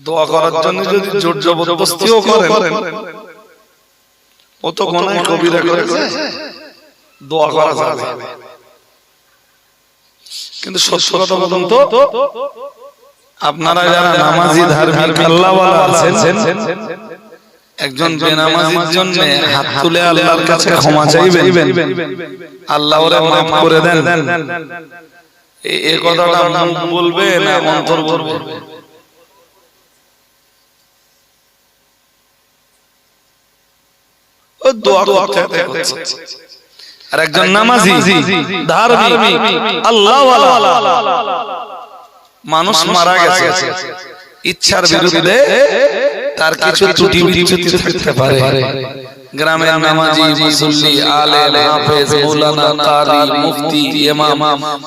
দোয়া করার জন্য যদি জোর জবরদস্তিও করেন, ও তো গুনাহ কবিরা করেছে, দোয়া করা যাবে। কিন্তু সত্য কথা বলুন তো, আপনারা যারা নামাজি ধার্মিক আল্লাহওয়ালা আছেন, একজন বেনামাজির জন্য হাত তুলে আল্লাহর কাছে ক্ষমা চাইবেন, আল্লাহ ওরে মাফ করে দেন, এই কথাটা মুখ বলবে না অন্তর বলবে? ও দোয়া করতে হচ্ছে। আর একজন নামাজি ধার্মিক আল্লাহওয়ালা মানুষ মারা গেছে, ইচ্ছার বিরুদ্ধে তার কিছু ত্রুটি বিচ্যুতি থাকতে পারে, গ্রামের নামাজি মুসল্লি আলেম হাফেজ মাওলানা কারি মুফতি ইমাম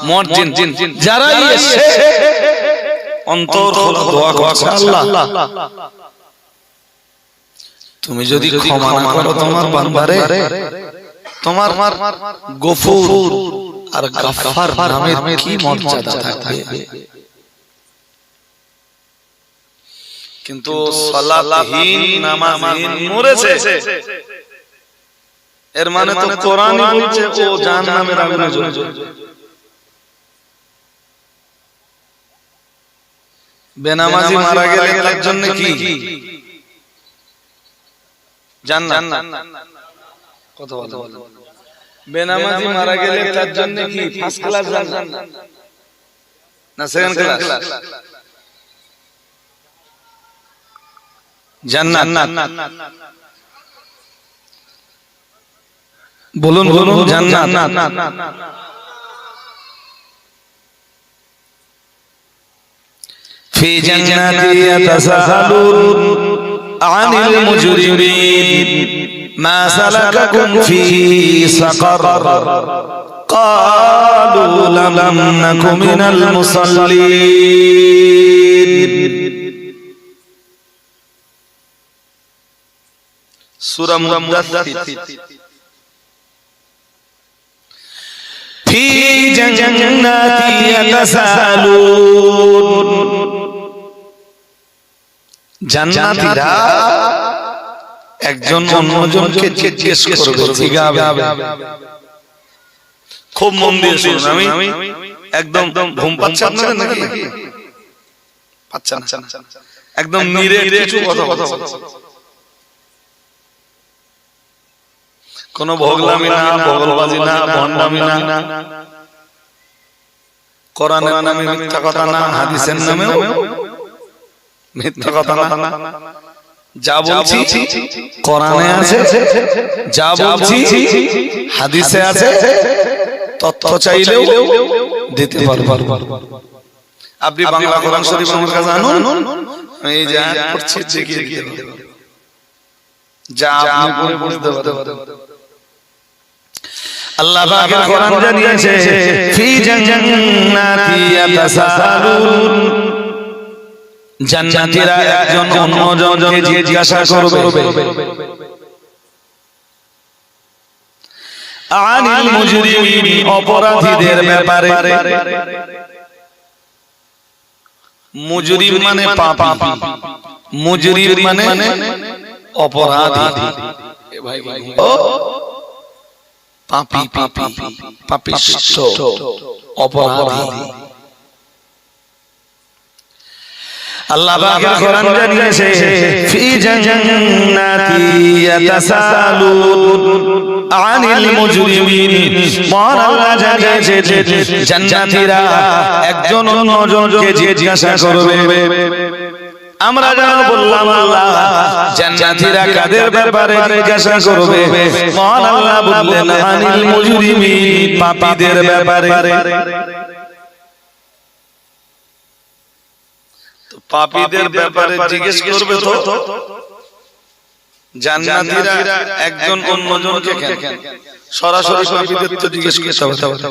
মুয়াজ্জিন যারাই এসে অন্তর খোলা দোয়া করছে, আল্লাহ তুমি যদি ক্ষমা না করো তোমার বান্দারে, তোমার গফুর আর গাফফার নামের কি মর্যাদা থাকবে। কিন্তু সালাতহীন নামাজহীন মরেছে, এর মানে তো কোরআনই বলছে ও জাহান্নামের আগুনে জ্বলবে। বেনামাজি মারা গেলে তার জন্য কি জান্নাত? কথা বলো। বেনামাজি মারা গেলে তার জন্য কি ফার্স্ট ক্লাস জান্নাত না সেকেন্ড ক্লাস জান্নাত? বলুন বলুন জান্নাত। ফি জান্নাতি ইয়াতাসাআলুন আনিল মুজরিমিন মা সালাকাকুম ফি সাকার ক্বালু লাম নাকু মিনাল মুসাল্লিন। সূরা মুদাথথির। ফি জান্নাতি ইয়াতাসাআলুন, জান্নাতীরা একজন অন্যজনকে জিজ্ঞেস করবে, জিজ্ঞাসা। খুব মন দিয়ে শুনুন, আমি একদম ঘুম পাচ্ছে আপনাদের নাকি? পাচ্ছেন? একদম নিরেট কিছু কথা বলছি, কোন ভোগলামি না, ভোগলবাজি না, ভণ্ডামি না, কোরআনের নামে মিথ্যা কথা না, হাদিসের নামেও মিথ্যা কথা না। যা বলছি কোরআনে আছে, যা বলছি হাদিসে আছে, তথ্য চাইলেও দিতে পারবো। আপনি বাংলা কোরআন শরীফ আমার কাছে আনুন, এই যে পড়ছি দেখিয়ে দিতে পারবো, যা আপনি বুঝতে পারবেন। আল্লাহ পাকের কোরআন জানিয়েছে ফি জান্নাতি ইয়াতাসাআলুন, জান্নাতীরা একজন অন্যজনকে জিজ্ঞাসা করবে আনিল মুজরিমিন, অপরাধীদের ব্যাপারে। মুজরিম মানে পাপী, মুজরিম মানে অপরাধী। এ ভাই ও পাপী, পাপী, পাপিষ্ঠ, অপরাধী। আল্লাহ পাকের কোরআন জানিয়েছে ফি জান্নাতি ইয়াতাসাআলুন আনিল মুজরিমিন, মহান আল্লাহ জানিয়েছে জান্নাতীরা একজন অন্যজনকে জিজ্ঞাসা করবে। আমরা যারা বললাম আল্লাহ জান্নাতীরা কাদের ব্যাপারে জিজ্ঞাসা করবে, মহান আল্লাহ বললেন আনিল মুজরিমিন, পাপীদের ব্যাপারে। পাপীদের ব্যাপারে জিজ্ঞেস করবে তো জান্নাতীরা একজন অন্যজনকে কেন? সরাসরি পাপীদের তো জিজ্ঞেস করতে হবে।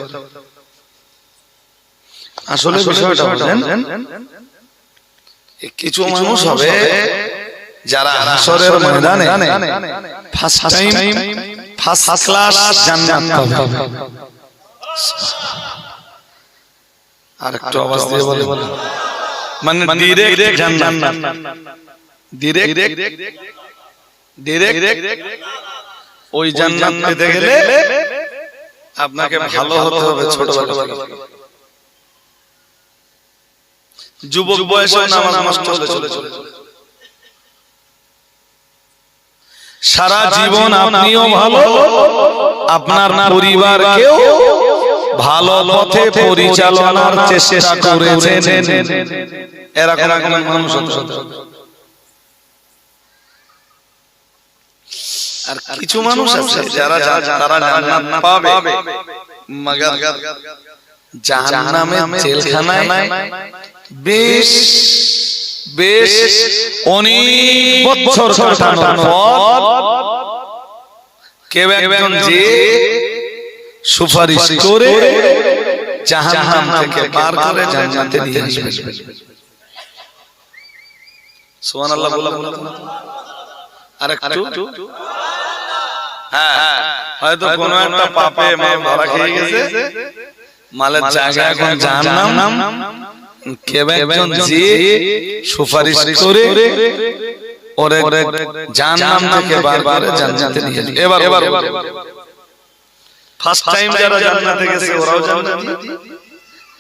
আসলে বিষয়টা বুঝেন, কিছু মানুষ হবে যারা হাসরের ময়দানে ফার্স্ট টাইম ফার্স্ট ক্লাস জান্নাত পাবে। আর একটু আওয়াজ দিয়ে বলে মানে ডাইরেক্ট জান্নাত, ডাইরেক্ট ওই জান্নাত পেতে গেলে আপনাকে ভালো হতে হবে। ছোটবেলা যুবক বয়সে নামাজ নষ্ট হলে চলে সারা জীবন আপনিও ভালো, আপনার পরিবারকেও ভালো পথে পরিচালনার চেষ্টা করেছেন, এরকম মানুষ হতে। আর কিছু মানুষ আছে যারা তারা জান্নাত পাবে মগর জাহান্নামে জেলখানায় বেশ অনেক বছর কাটানোর পর কেউ একজন যে সুপারিশ করে জাহান্নাম থেকে পার করে জান্নাতে নিয়ে আসবে। সুবহানাল্লাহ বলা আরেকটু। হ্যাঁ, হয়তো কোন একটা পাপে মারা খেয়ে গেছে, মালের জায়গা এখন জাহান্নাম, কেউ একজন যে সুপারিশ করে ওরে জাহান্নাম থেকে বার করে জান্নাতে নিয়ে আসবে। এবার ফার্স্ট টাইম যারা জান্নাতে গেছে ওরাও জান্নাতি,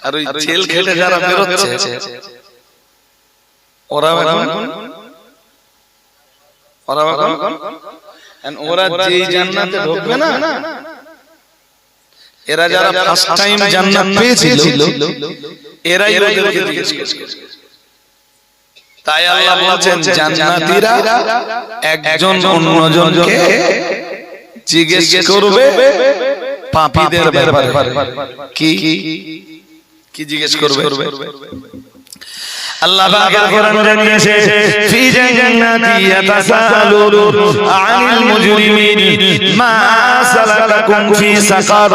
আর ওই জেল খেটে যারা বেরোচ্ছে ওরা যে জান্নাতে ঢুকবে না, এরা যারা ফার্স্ট টাইম জান্নাত পেয়েছিল এরাই ওদেরকে জিজ্ঞেস করবে। তাই আল্লাহ বলেন জান্নাতীরা একজন অন্যজনকে জিজ্ঞেস করবে পাপীদের ব্যাপারে। কি জিজ্ঞেস করবে? আল্লাহ পাকের কোরআন জানিয়েছে ফি জান্নাতি ইয়াতাসালুন আনিল মুজরিমিন মা সালাকাকুম ফি সাকার।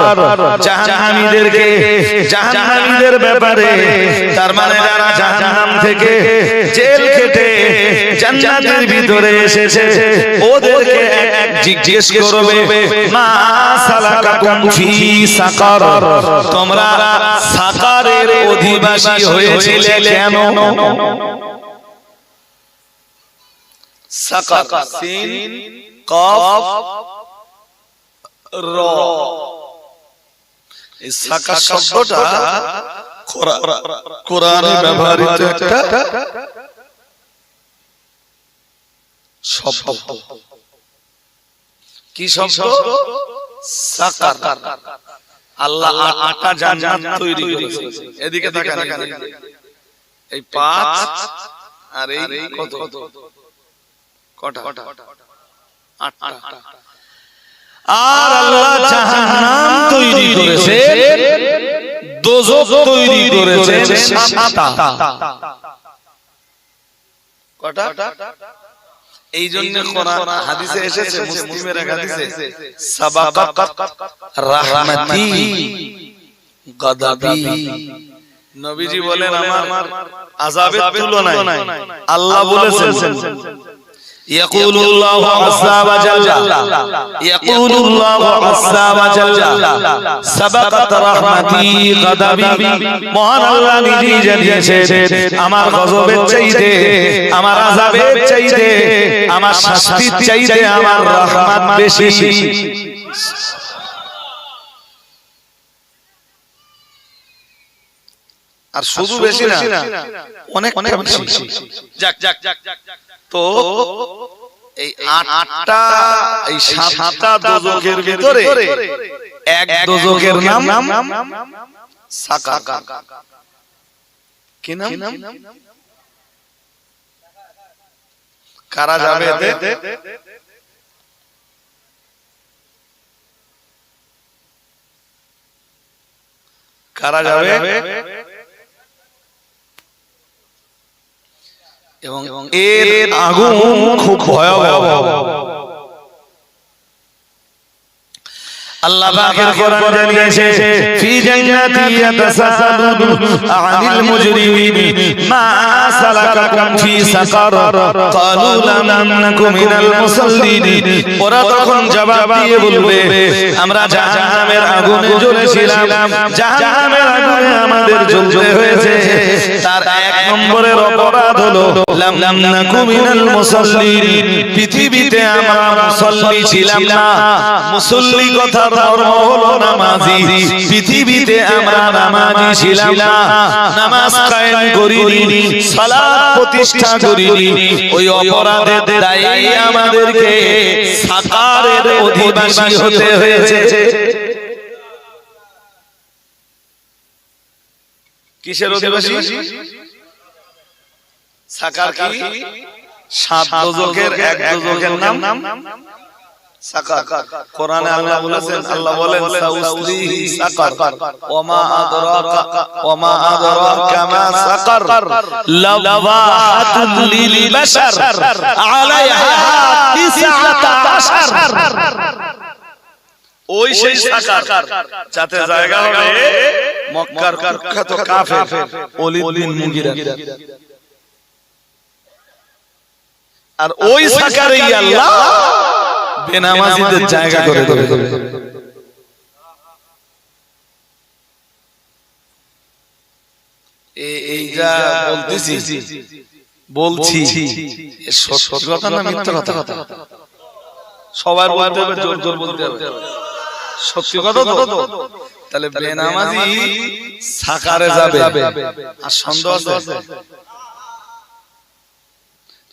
জাহান্নামীদের ব্যাপারে, তার মানে যারা জাহান্নাম থেকে জেল খেটে জান্নাতের ভিতরে এসেছে ওদেরকে জিজ্ঞেস করবে মা সালাকাকুম ফি সাকার, তোমরা সাকারের অধিবাসী হয়েছিলে কেন? সাকার সিন কফ র, এই সাকার শব্দটা কোরআনে ব্যবহৃত একটা শব্দ। কি শব্দ? সাকার। আল্লাহ আটা জান্নাত তৈরি করেছে। এদিকে তাকান, এই 5 আর এই কত কটা 8টা। আর আল্লাহ জাহান্নাম তৈরি করেছে, দোজখ তৈরি করেছে 7টা। কটা? এই জন্য কোরআন হাদিসে এসেছে, মুসলিমের এক হাদিসে সাবাকাত রাহমাতি গাদাবি। নবীজি বলেন আমার আযাবের তুলনায় আল্লাহ বলেছেন ইয়াকুলুল্লাহু আযজা ওয়া জাল্লা, ইয়াকুলুল্লাহু আযজা ওয়া জাল্লা সাবাকাত রাহমাতি গাদাবি। মহান আল্লাহ নিজেই জানিয়েছেন আমার গজবের চাইতে, আমার আযাবের চাইতে, আমার শাস্তির চাইতে আমার রহমত বেশি। আর শুধু বেশি না, অনেক বেশি। যাক তো এই 8টা, এই 7টা দোজখের ভিতরে এক দোজখের নাম সাকার। কি নাম? কারা যাবে এতে? কারা যাবে? এবং এর আগুন খুব ভয়াবহ। আল্লাহ পাকের কোরআন জানিয়েছে ফি জান্নাতি ইয়াতাসালুন আনিল মুজরিমিন মা সালাকাকুম ফি সাকার ক্বালু লাম নাকু মিনাল মুসাল্লিন ওরা তখন জবাব দিয়ে বলবে আমরা জাহান্নামের আগুনে জ্বলেছিলাম জাহান্নামের আগুনে আমাদের জ্বলতে হয়েছে তার এক নম্বরের অপরাধ হলো লাম নাকু মিনাল মুসাল্লিন পৃথিবীতে আমরা মুসল্লি ছিলাম না মুসল্লি কথার অর্থ হলো নামাজি পৃথিবীতে আমরা নামাজি ছিলাম না নামাজ কায়েম করিনি সালাত প্রতিষ্ঠা করিনি ওই অপরাধের দায়ে আমাদেরকে সাকারের অধিবাসী হতে হয়েছে কিসের অধিবাসী সাকার কি সাত দোজখের এক দোজখের নাম সাকার কোরআনে আল্লাহ বলেছেন আল্লাহ বলেন সাউসলিহি সাকার ওমা আদরাকা মা সাকার লাওয়াহাতুল লিল বাশার আলাইহা 19 ওই সেই সাকার যাতে জায়গা হবে মক্কার কুখ্যাত কাফের ওলীদ বিন মুগীরা আর ওই সাকারেই আল্লাহ বেনামাজিদের জায়গা করে দেবে এইটা বলছি সত্য কথা না মিথ্যা কথা সবার বলতে হবে জোর জোর বলতে হবে সত্যি কথা তো তাহলে বেনামাজি সাকারে যাবে আর সন্দেহ আছে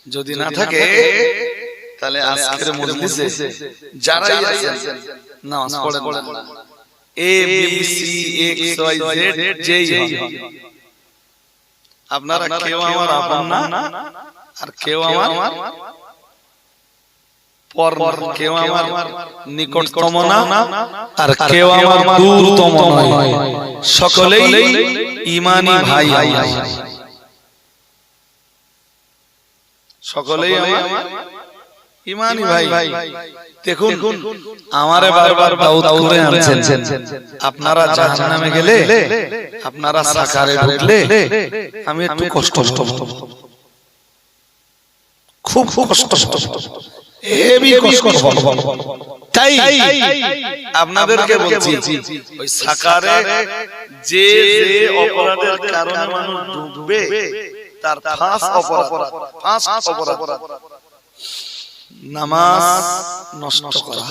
যদি না থাকে তাহলে আজকের মজলিসে যারাই আছেন নামাজ পড়েন A B C X Y Z যেই আপনারা কেউ আমার আপন না আর কেউ আমার পর কেউ আমার নিকটতম না আর কেউ আমার দূরতম নয় সকলেই ঈমানি ভাই সকলেই আমার ঈমানি ভাই দেখুন আমারে বারবার দাউদ করে আনছেন আপনারা জাহান্নামে গেলে আপনারা সাকারে ঢুকলে আমি একটু কষ্ট পাবো খুব কষ্ট হেভি কষ্ট পাবো তাই আপনাদেরকে বলছি ওই সাকারে যে অপরাধের কারণে মানুষ ডুববে তার ফাঁস অপরাধ নামাজ নষ্ট করা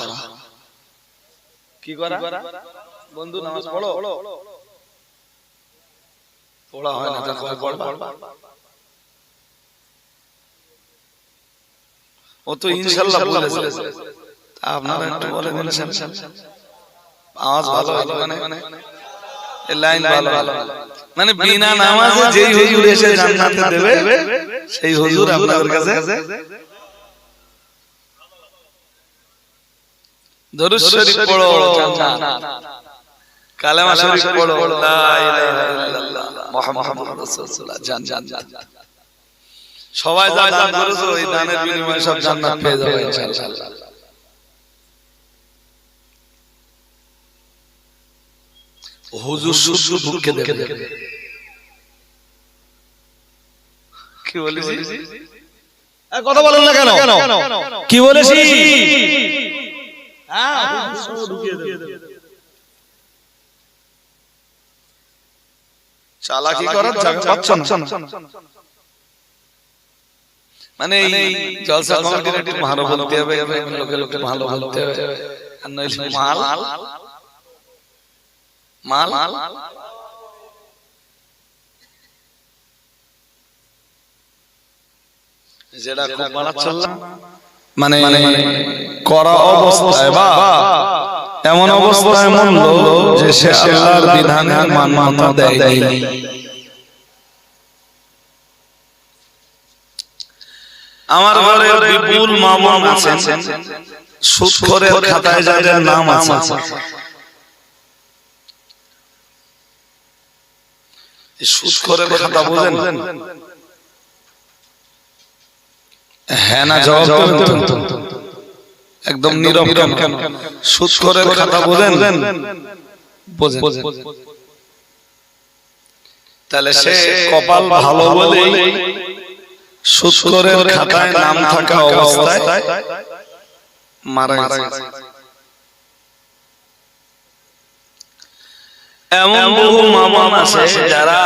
কি করা বন্ধু নামাজ পড়ো পড়া হয় না তাহলে পড়বা ও তো ইনশাআল্লাহ বলেছে আপনারা একটু বলে দিন আওয়াজ ভালো মানে এই লাইন ভালো মানে বিনা নামাজে যেই হুজুর এসে জান্নাতে দেবে সেই হুজুর আপনাদের কাছে দরুদ শরীফ পড়ো জান্নাত কালেমা শরীফ পড়ো লা ইলাহা ইল্লাল্লাহ মুহাম্মাদুর রাসূলুল্লাহ জান্নাত সবাই যা দান করেছো এই দানের বিনিময়ে সব জান্নাত পেয়ে যাবে ইনশাআল্লাহ হুজুর শুদ্ধ ঢুকে দেবে কি বলেছি কথা বলেন না কেন কি বলেছি চালাকি করার জায়গা পাচ্ছ না মানে এই জলসা কমিটির একটু ভালো বলতে হবে লোকে লোকে ভালো বলতে হবে আর নইলে মাল যেটা খুব বাড়াচ্ছিলাম মানে করা অবস্থায় বা এমন অবস্থায় মনল যে সে আল্লাহর বিধানের মান্যতা দেয়নি আমার ঘরে বিপুল মামুন আছেন সুদখোরের খাতায় যাদের নাম আছে সুদখোরের খাতা বুঝেন হ্যাঁ না জবাব দেন একদম নীরব কেন সুদখোরের খাতা বুঝেন তাহলে সে কপাল ভালো বলেই সূত্রের খাতায় নাম থাকা অবস্থায় মারা গেছে। এমন বহু মা-বাপ আছে যারা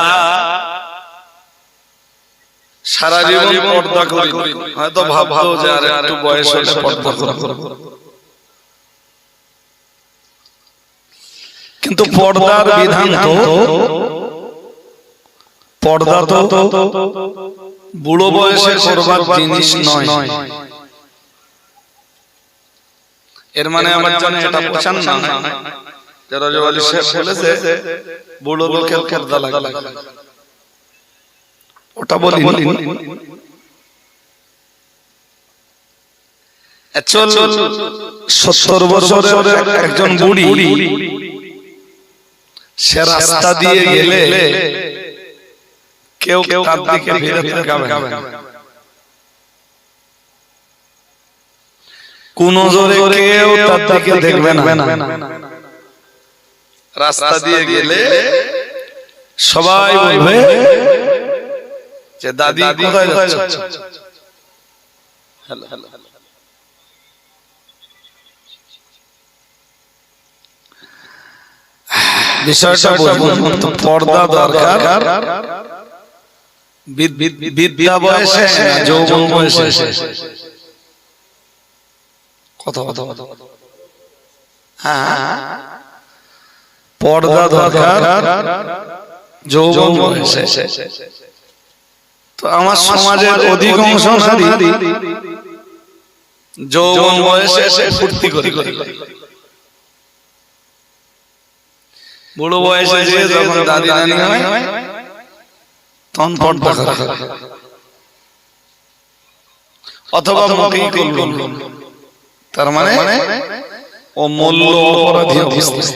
সারা জীবন পর্দা করে, হয়তো ভাবতো যে আর একটু বয়স হলে পর্দা করব, কিন্তু পর্দার বিধান তো, পর্দা তো বুড়ো বয়সে করবার জিনিস নয়। এর মানে আমার জন্য এটা পোষণ না যারা জওয়ালি শেখ বলেছে বুড়ো লোকের পর্দা লাগে, ওটা বলি। চল 70 বছরের একজন বুড়ি সে রাস্তা দিয়ে গেলে কেউ তার দিকে ফিরে তাকাবে না, কোন জোরে কেউ তার দিকে দেখবে না। রাস্তা দিয়ে গেলে সবাই বলবে যে দাদি কোথায় যাচ্ছ। বিষয়টা বলবো, পর্দা দরকার বিদ্যা বয়সে না যৌবন বয়সে। কথা হ্যাঁ, পর্দা দরকার যৌবন বয়সে। তো আমার সমাজের অধিকাংশ নারী যৌবন বয়সে ফুর্তি করে, বুড়ো বয়সে যখন দাদি নানি হয় তখন পর্দা করে, অথবা মুখেই করল, তার মানে ও মূল্য অপরাধী অবস্থা।